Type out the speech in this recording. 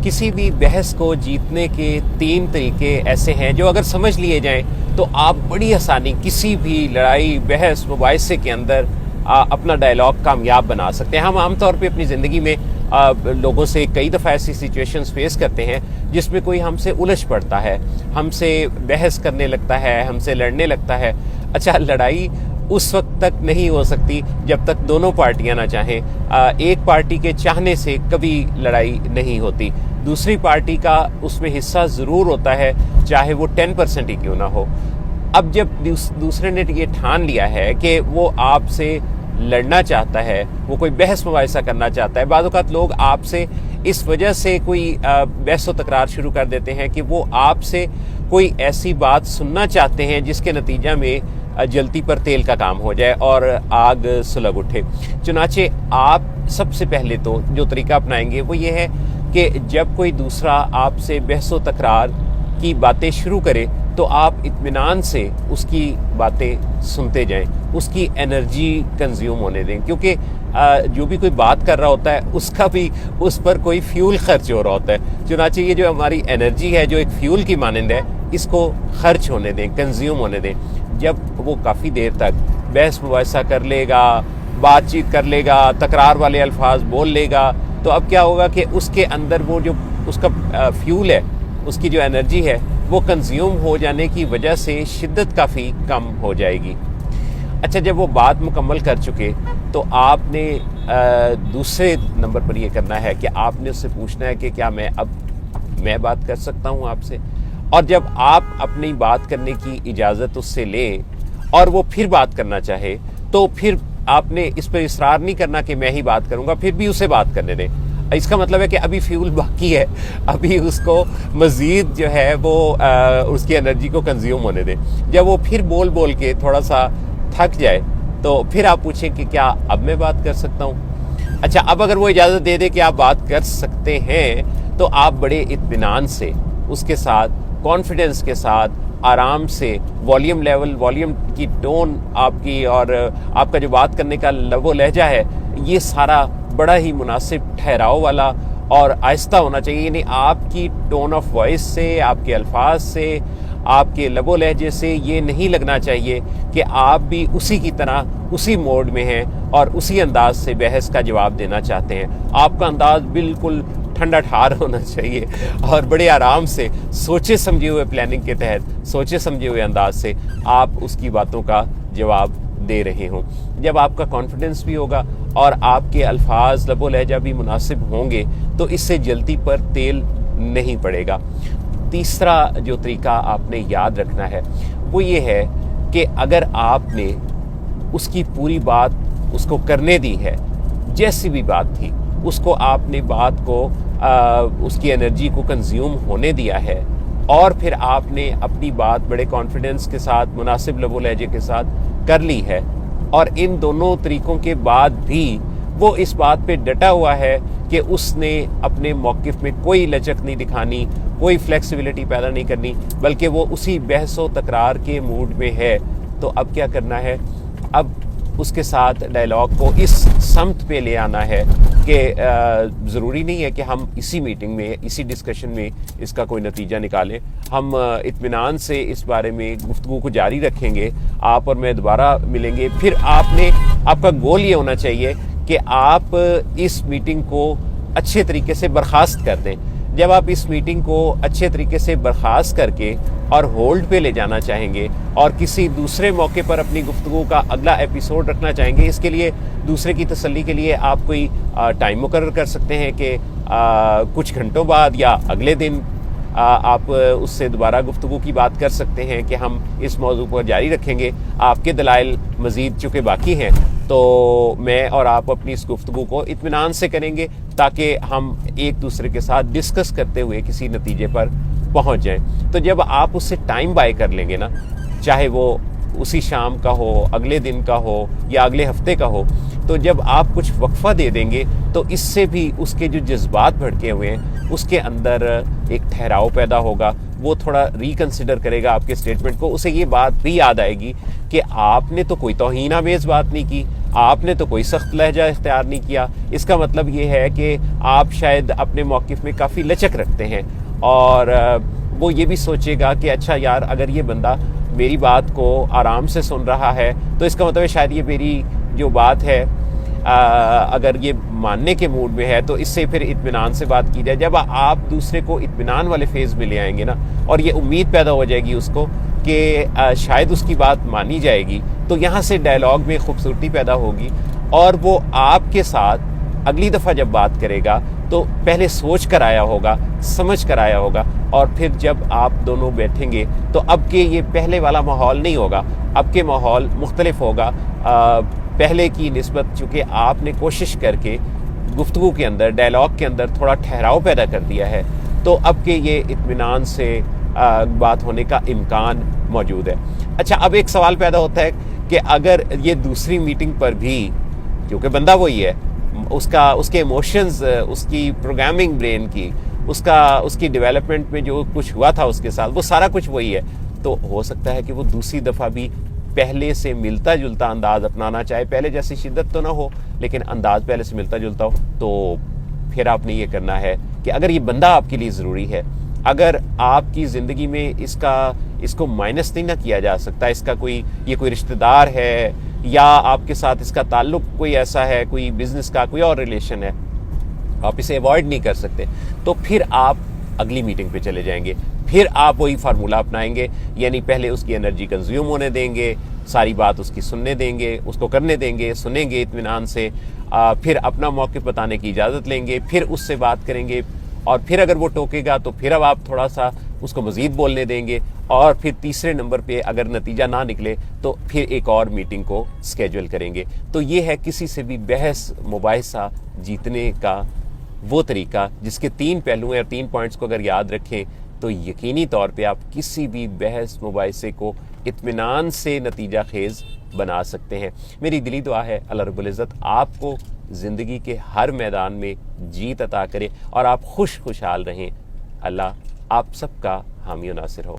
کسی بھی بحث کو جیتنے کے 3 طریقے ایسے ہیں جو اگر سمجھ لیے جائیں تو آپ بڑی آسانی کسی بھی لڑائی بحث مباحثے کے اندر اپنا ڈائلاگ کامیاب بنا سکتے ہیں۔ ہم عام طور پہ اپنی زندگی میں لوگوں سے کئی دفعہ ایسی سچویشنز فیس کرتے ہیں جس میں کوئی ہم سے الجھ پڑتا ہے، ہم سے بحث کرنے لگتا ہے، ہم سے لڑنے لگتا ہے۔ اچھا، لڑائی اس وقت تک نہیں ہو سکتی جب تک دونوں پارٹیاں نہ چاہیں۔ ایک پارٹی کے چاہنے سے کبھی لڑائی نہیں ہوتی، دوسری پارٹی کا اس میں حصہ ضرور ہوتا ہے، چاہے وہ 10% ہی کیوں نہ ہو۔ اب جب دوسرے نے یہ ٹھان لیا ہے کہ وہ آپ سے لڑنا چاہتا ہے، وہ کوئی بحث مباحثہ کرنا چاہتا ہے، بعض اوقات لوگ آپ سے اس وجہ سے کوئی بحث و تکرار شروع کر دیتے ہیں کہ وہ آپ سے کوئی ایسی بات سننا چاہتے ہیں جس کے نتیجہ میں جلتی پر تیل کا کام ہو جائے اور آگ سلگ اٹھے۔ چنانچہ آپ سب سے پہلے تو جو طریقہ اپنائیں گے وہ یہ ہے کہ جب کوئی دوسرا آپ سے بحث و تکرار کی باتیں شروع کرے تو آپ اطمینان سے اس کی باتیں سنتے جائیں، اس کی انرجی کنزیوم ہونے دیں، کیونکہ جو بھی کوئی بات کر رہا ہوتا ہے اس کا بھی اس پر کوئی فیول خرچ ہو رہا ہوتا ہے۔ چنانچہ یہ جو ہماری انرجی ہے جو ایک فیول کی مانند ہے، اس کو خرچ ہونے دیں، کنزیوم ہونے دیں۔ جب وہ کافی دیر تک بحث مباحثہ کر لے گا، بات چیت کر لے گا، تکرار والے الفاظ بول لے گا، تو اب کیا ہوگا کہ اس کے اندر وہ جو اس کا فیول ہے، اس کی جو انرجی ہے، وہ کنزیوم ہو جانے کی وجہ سے شدت کافی کم ہو جائے گی۔ اچھا، جب وہ بات مکمل کر چکے تو آپ نے دوسرے نمبر پر یہ کرنا ہے کہ آپ نے اس سے پوچھنا ہے کہ کیا میں بات کر سکتا ہوں آپ سے؟ اور جب آپ اپنی بات کرنے کی اجازت اس سے لیں اور وہ پھر بات کرنا چاہے تو پھر آپ نے اس پر اصرار نہیں کرنا کہ میں ہی بات کروں گا، پھر بھی اسے بات کرنے دیں۔ اس کا مطلب ہے کہ ابھی فیول باقی ہے، ابھی اس کو مزید جو ہے وہ اس کی انرجی کو کنزیوم ہونے دیں۔ جب وہ پھر بول کے تھوڑا سا تھک جائے تو پھر آپ پوچھیں کہ کیا اب میں بات کر سکتا ہوں؟ اچھا، اب اگر وہ اجازت دے دے کہ آپ بات کر سکتے ہیں تو آپ بڑے اطمینان سے اس کے ساتھ، کانفیڈنس کے ساتھ، آرام سے والیوم لیول، والیوم کی ٹون آپ کی اور آپ کا جو بات کرنے کا لب و لہجہ ہے، یہ سارا بڑا ہی مناسب ٹھہراؤ والا اور آہستہ ہونا چاہیے۔ یعنی آپ کی ٹون آف وائس سے، آپ کے الفاظ سے، آپ کے لب و لہجے سے یہ نہیں لگنا چاہیے کہ آپ بھی اسی کی طرح اسی موڈ میں ہیں اور اسی انداز سے بحث کا جواب دینا چاہتے ہیں۔ آپ کا انداز بالکل ٹھنڈا ٹھار ہونا چاہیے اور بڑے آرام سے، سوچے سمجھے ہوئے پلاننگ کے تحت، سوچے سمجھے ہوئے انداز سے آپ اس کی باتوں کا جواب دے رہے ہوں۔ جب آپ کا کانفیڈنس بھی ہوگا اور آپ کے الفاظ، لب و لہجہ بھی مناسب ہوں گے تو اس سے جلتی پر تیل نہیں پڑے گا۔ تیسرا جو طریقہ آپ نے یاد رکھنا ہے وہ یہ ہے کہ اگر آپ نے اس کی پوری بات اس کو کرنے دی ہے، جیسی بھی بات تھی، اس کو آپ نے بات کو اس کی انرجی کو کنزیوم ہونے دیا ہے اور پھر آپ نے اپنی بات بڑے کانفیڈنس کے ساتھ، مناسب لب و لہجے کے ساتھ کر لی ہے، اور ان دونوں طریقوں کے بعد بھی وہ اس بات پہ ڈٹا ہوا ہے کہ اس نے اپنے موقف میں کوئی لچک نہیں دکھانی، کوئی فلیکسیبلٹی پیدا نہیں کرنی، بلکہ وہ اسی بحث و تکرار کے موڈ میں ہے، تو اب کیا کرنا ہے؟ اب اس کے ساتھ ڈائلاگ کو اس سمت پہ لے آنا ہے کہ ضروری نہیں ہے کہ ہم اسی میٹنگ میں، اسی ڈسکشن میں اس کا کوئی نتیجہ نکالیں۔ ہم اطمینان سے اس بارے میں گفتگو کو جاری رکھیں گے، آپ اور میں دوبارہ ملیں گے۔ پھر آپ کا گول یہ ہونا چاہیے کہ آپ اس میٹنگ کو اچھے طریقے سے برخاست کر دیں۔ جب آپ اس میٹنگ کو اچھے طریقے سے برخاست کر کے اور ہولڈ پہ لے جانا چاہیں گے اور کسی دوسرے موقع پر اپنی گفتگو کا اگلا ایپیسوڈ رکھنا چاہیں گے، اس کے لیے دوسرے کی تسلی کے لیے آپ کوئی ٹائم مقرر کر سکتے ہیں کہ کچھ گھنٹوں بعد یا اگلے دن آپ اس سے دوبارہ گفتگو کی بات کر سکتے ہیں کہ ہم اس موضوع پر جاری رکھیں گے۔ آپ کے دلائل مزید چونکہ باقی ہیں تو میں اور آپ اپنی اس گفتگو کو اطمینان سے کریں گے تاکہ ہم ایک دوسرے کے ساتھ ڈسکس کرتے ہوئے کسی نتیجے پر پہنچ جائیں۔ تو جب آپ اس سے ٹائم بائی کر لیں گے نا، چاہے وہ اسی شام کا ہو، اگلے دن کا ہو یا اگلے ہفتے کا ہو، تو جب آپ کچھ وقفہ دے دیں گے تو اس سے بھی اس کے جو جذبات بھڑکے ہوئے ہیں اس کے اندر ایک ٹھہراؤ پیدا ہوگا، وہ تھوڑا ریکنسیڈر کرے گا آپ کے اسٹیٹمنٹ کو، اسے یہ بات بھی یاد آئے گی کہ آپ نے تو کوئی توہین آمیز بات نہیں کی، آپ نے تو کوئی سخت لہجہ اختیار نہیں کیا. اس کا مطلب یہ ہے کہ آپ شاید اپنے موقف میں کافی لچک رکھتے ہیں، اور وہ یہ بھی سوچے گا کہ اچھا یار، اگر یہ بندہ میری بات کو آرام سے سن رہا ہے تو اس کا مطلب ہے شاید یہ میری جو بات ہے اگر یہ ماننے کے موڈ میں ہے تو اس سے پھر اطمینان سے بات کی جائے. جب آپ دوسرے کو اطمینان والے فیز میں لے آئیں گے نا، اور یہ امید پیدا ہو جائے گی اس کو کہ شاید اس کی بات مانی جائے گی، تو یہاں سے ڈائلاگ میں خوبصورتی پیدا ہوگی، اور وہ آپ کے ساتھ اگلی دفعہ جب بات کرے گا تو پہلے سوچ کر آیا ہوگا، سمجھ کر آیا ہوگا، اور پھر جب آپ دونوں بیٹھیں گے تو اب کے یہ پہلے والا ماحول نہیں ہوگا، اب کے ماحول مختلف ہوگا. پہلے کی نسبت چونکہ آپ نے کوشش کر کے گفتگو کے اندر، ڈائلاگ کے اندر تھوڑا ٹھہراؤ پیدا کر دیا ہے، تو اب کے یہ اطمینان سے بات ہونے کا امکان موجود ہے. اچھا، اب ایک سوال پیدا ہوتا ہے کہ اگر یہ دوسری میٹنگ پر بھی، کیونکہ بندہ وہی ہے، اس کے ایموشنز، اس کی پروگرامنگ برین کی، اس کی ڈیولپمنٹ میں جو کچھ ہوا تھا اس کے ساتھ، وہ سارا کچھ وہی ہے. تو ہو سکتا ہے کہ وہ دوسری دفعہ بھی پہلے سے ملتا جلتا انداز اپنانا چاہے. پہلے جیسی شدت تو نہ ہو، لیکن انداز پہلے سے ملتا جلتا ہو. تو پھر آپ نے یہ کرنا ہے کہ اگر یہ بندہ آپ کے لیے ضروری ہے، اگر آپ کی زندگی میں اس کو مائنس نہیں نہ کیا جا سکتا، اس کا یہ کوئی رشتہ دار ہے، یا آپ کے ساتھ اس کا تعلق کوئی ایسا ہے، کوئی بزنس کا کوئی اور ریلیشن ہے، آپ اسے ایوائڈ نہیں کر سکتے، تو پھر آپ اگلی میٹنگ پہ چلے جائیں گے. پھر آپ وہی فارمولہ اپنائیں گے، یعنی پہلے اس کی انرجی کنزیوم ہونے دیں گے، ساری بات اس کی سننے دیں گے، اس کو کرنے دیں گے، سنیں گے اطمینان سے، پھر اپنا موقف بتانے کی اجازت لیں گے، پھر اس سے بات کریں گے، اور پھر اگر وہ ٹوکے گا تو پھر اب آپ تھوڑا سا اس کو مزید بولنے دیں گے، اور پھر تیسرے نمبر پہ اگر نتیجہ نہ نکلے تو پھر ایک اور میٹنگ کو سکیجول کریں گے. تو یہ ہے کسی سے بھی بحث مباحثہ جیتنے کا وہ طریقہ جس کے 3 پہلو ہیں، اور 3 پوائنٹس کو اگر یاد رکھیں تو یقینی طور پہ آپ کسی بھی بحث مباحثے کو اطمینان سے نتیجہ خیز بنا سکتے ہیں. میری دلی دعا ہے اللہ رب العزت آپ کو زندگی کے ہر میدان میں جیت عطا کرے، اور آپ خوشحال رہیں. اللہ آپ سب کا حامی و ناصر ہو.